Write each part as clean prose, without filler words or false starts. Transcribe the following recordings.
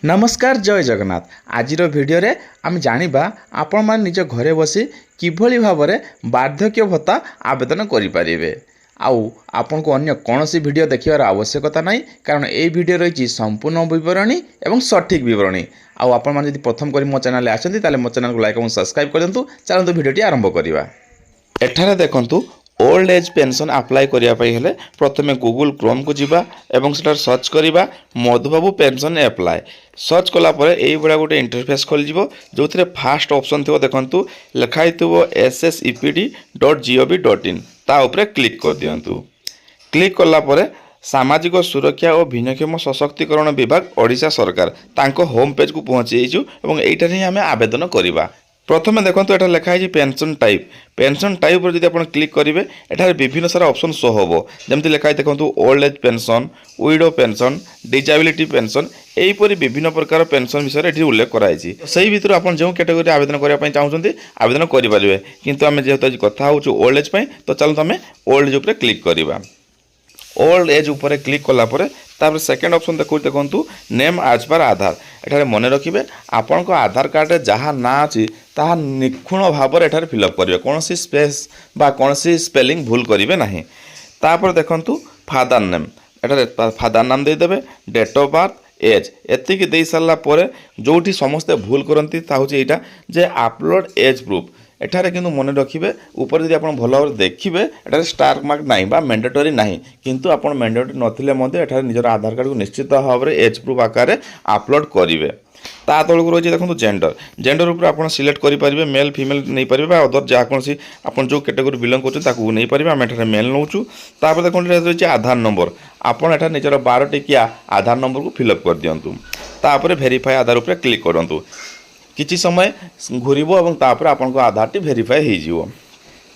नमस्कार जय जगन्नाथ। आज भिडियो रे आम जानिबा आपण मान निज घरे बसी किभली भाबरे वार्धक्य भत्ता आवेदन करें। आउ आपन को अन्य कौनसी वीडियो देखिबार आवश्यकता नहीं, कारण ये वीडियो रही संपूर्ण विवरणी एवं सठिक विवरणी। आउ आपण मान यदि प्रथम करी मो चैनल आछंती ताले मो चैनल को लाइक और सब्सक्राइब कर दियंतु। चलंतु वीडियोटी आरंभ करिबा। एठारे देखंतु ओल्ड एज पेंशन अप्लाई करने प्रथम गूगल क्रोम को जीवा एवं सेटार सर्च करवा मधुबाबू पेंशन अप्लाई। सर्च कलापर यही भाया गोटे इंटरफेस खोल जो फास्ट ऑप्शन थो देखु लिखाई थो ssepd.gov.in ता उपरे क्लिक कर दिंतु। क्लिक कलापर सामाजिक सुरक्षा और भिन्नक्षम सशक्तिकरण विभाग ओडिशा सरकार तांको होम पेज को पहुँची एठार ही आम आवेदन करवा। प्रथम देखो ये लिखाई पेंशन टाइप। पेंशन टाइप पर जब क्लिक करेंगे एठार विभिन्न सारा ऑप्शन शो हम जमी लिखाई देखो old age pension, widow pension, disability pension, यहीपरि विभिन्न प्रकार पेंशन विषय ये उल्लेख कराई। से भर आप जो कैटेगरी आवेदन करने चाहते आवेदन करेंगे, किंतु आम जेहेतु कथा हो ओल्ड एज तो चलते आम ओल्ड एज उपर क्लिक करवा। ओल्ड एज उपर क्लिक कलापर तापर सेकेंड ऑप्शन देखो नेम आज पर आधार। एठारे मन रखिए आपण को आधार कार्ड जहाँ ना अच्छी ताहा निखुण भाव में फिलअप करेंगे, कौन सी स्पेस बा कौन सी स्पेलिंग भूल करेंगे नहीं। तापर देखंतु फादर नेम, एठारे फादर नाम देदेवे, डेट ऑफ बर्थ, एज एतिक दे सारा पर जोठी समस्ते भूल करती यहाँ जे अपलोड एज प्रूफ। एठारे किंतु मन रखिए ऊपर जब आप भल भाव देखिए एठारे स्टार मार्क ना बा मैंडेटरी ना, किंतु आप मैंडेटरी नथिले निजर आधार कार्ड को निश्चित भाव में एज प्रूफ आकार अपलोड करेंगे। ता तलक रही है देखो जेंडर। जेंडर उपर आप सिलेक्ट करेंगे मेल फीमेल नहीं पारे, अदर जहाँ कौन आप जो कैटेगरी बिलंग कर नहीं पारे। आम एठारे मेल नौचु। तापर देखो रही आधार नंबर, आपड़ एठार निजर 12 टिकिया आधार नंबर को फिलअप कर दिंतु। तापर भेरीफाई आधार उपर क्लिक करूँ। किछि समय घूरब और तापर आपन को आधार टी भेरीफाई हो।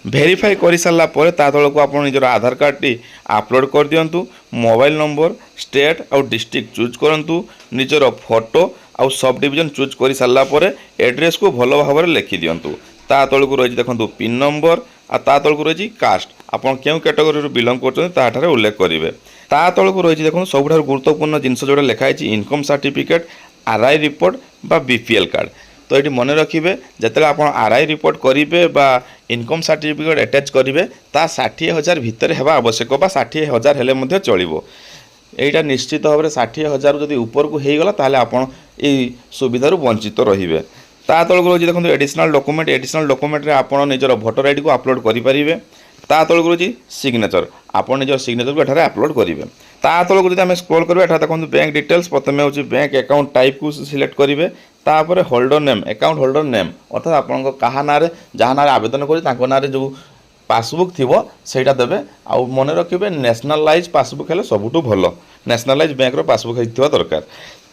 भेरीफाई कर सारा पर तल को आप निजर आधार कार्ड टी अपलोड कर दिंतु। मोबाइल नंबर, स्टेट और डिस्ट्रिक्ट चूज करूँ। निजर फोटो और सब डिविजन चूज कर सारा पर एड्रेस को भल भाव में लिखि दिंतु। ता तल को रही देखो पिन नंबर आ ता तल को रही कास्ट, आप क्यों कैटेगरी बिलंग कर उल्लेख करेंगे। ता तल को रही देखो सब गुरुत्वपूर्ण जिनस जोड़ा लिखाई इनकम सर्टिफिकेट, आरआई रिपोर्ट बा बीपीएल कार्ड। तो ये मन रखिए जिते आप आरआई रिपोर्ट करेंगे बा इनकम सर्टिफिकेट अटैच करेंगे ता 60,000 भितर है आवश्यक बा 60,000 हेले चलो। यहाँ निश्चित भाव में 60,000 जब ऊपर को होगला ताले आपन ये सुविधार वंचित रहिबे। ता तल को रही देखो एडिशनल डॉक्यूमेंट। एडिशनल डॉक्यूमेंट रे आपन निजर भोटर आईडी को अपलोड करेंगे। ता तल को रही सिग्नेचर, आप निजर सिग्नेचर को एठारे अपलोड करेंगे। ता तल को जब स्क्रॉल करेंगे एठारे देखो बैंक डिटेल्स प्रथम हो बैंक अकाउंट टाइप को सिलेक्ट करेंगे। तापर holder name, account holder name अर्थात आपन कहा ना जहाँ ना आवेदन कर ना जो पासबुक थी सेटा देवे। आउ मन रखिए नेशनलाइज पासबुक है सबुठ भल, नेशनलाइज बैंक पासबुक होता दरकार।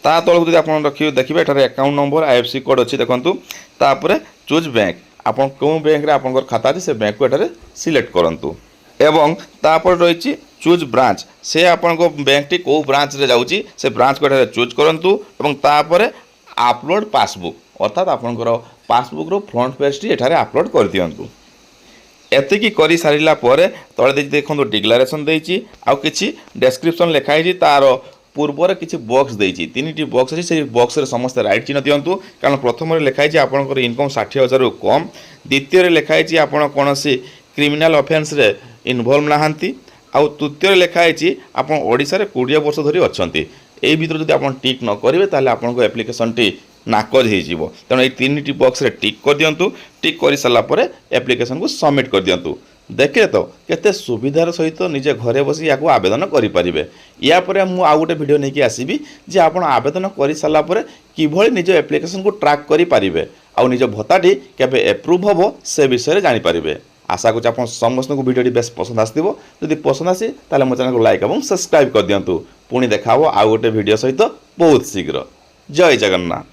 ता तल को आप रखिए देखिए एठारे अकाउंट नंबर, आईएफएससी कोड अच्छी देखूँ। तापर चूज बैंक, आप कौन बैंक रे आपन खाता अच्छे से बैंक को एठारे सिलेक्ट करूँ। एवं तापर रही चूज ब्रांच, से आपन बैंक टी कौ ब्रांच रे जाउची से ब्रांच को एठारे चूज करूँ। एवं तापर अपलोड पासबुक अर्थात आपंकर पासबुक रो फ्रंट पेज टी एठारे अपलोड कर दियंतु। एतिकी करि सारिला परे तळे देखो डिक्लेरेशन देछि आउ किछि डिस्क्रिप्शन लिखाई तार पूर्वर किछि बॉक्स देछि। 3टी बॉक्स अछि, से बॉक्स रे समस्त राइट चिन्ह दियंतु। कारण प्रथम रे लिखाई आपनकर इनकम 60,000 रु कम, द्वितीय रे लिखाई आपन कोनोसी क्रिमिनल ऑफेंस रे इन्वॉल्व नाहंती, आउ तृतीय लिखाई आपन ओडिसा रे 20 वर्ष धरि अछंती। यही भितर जब आप टिक न करेंगे ताले आपन को एप्लिकेशन टी नाकज हो। तेणु ये 3टी बॉक्स रे टिक कर दिंतु। टिक कर सारा पर एप्लिकेशन को सबमिट कर दिंतु। देखे तो केते सुविधार सहित निजे घरे बसी या आवेदन करेंगे। या पर मुझे आउ गोटे वीडियो नहीं आसबि जे आप आवेदन कर सारा पर किभली निज एप्लिकेशन को ट्रैक करेंगे आउ निज भत्ताटी केबे एप्रूव हम से विषय जानीपारे। आशा करूँ आप समस्त को वीडियो बेस पसंद आसो। जदि पसंद आसी ताले मो चैनल को लाइक और सब्सक्राइब कर दिंतु। पुणी देखा आउ गोटे वीडियो सहित बहुत शीघ्र। जय जगन्नाथ।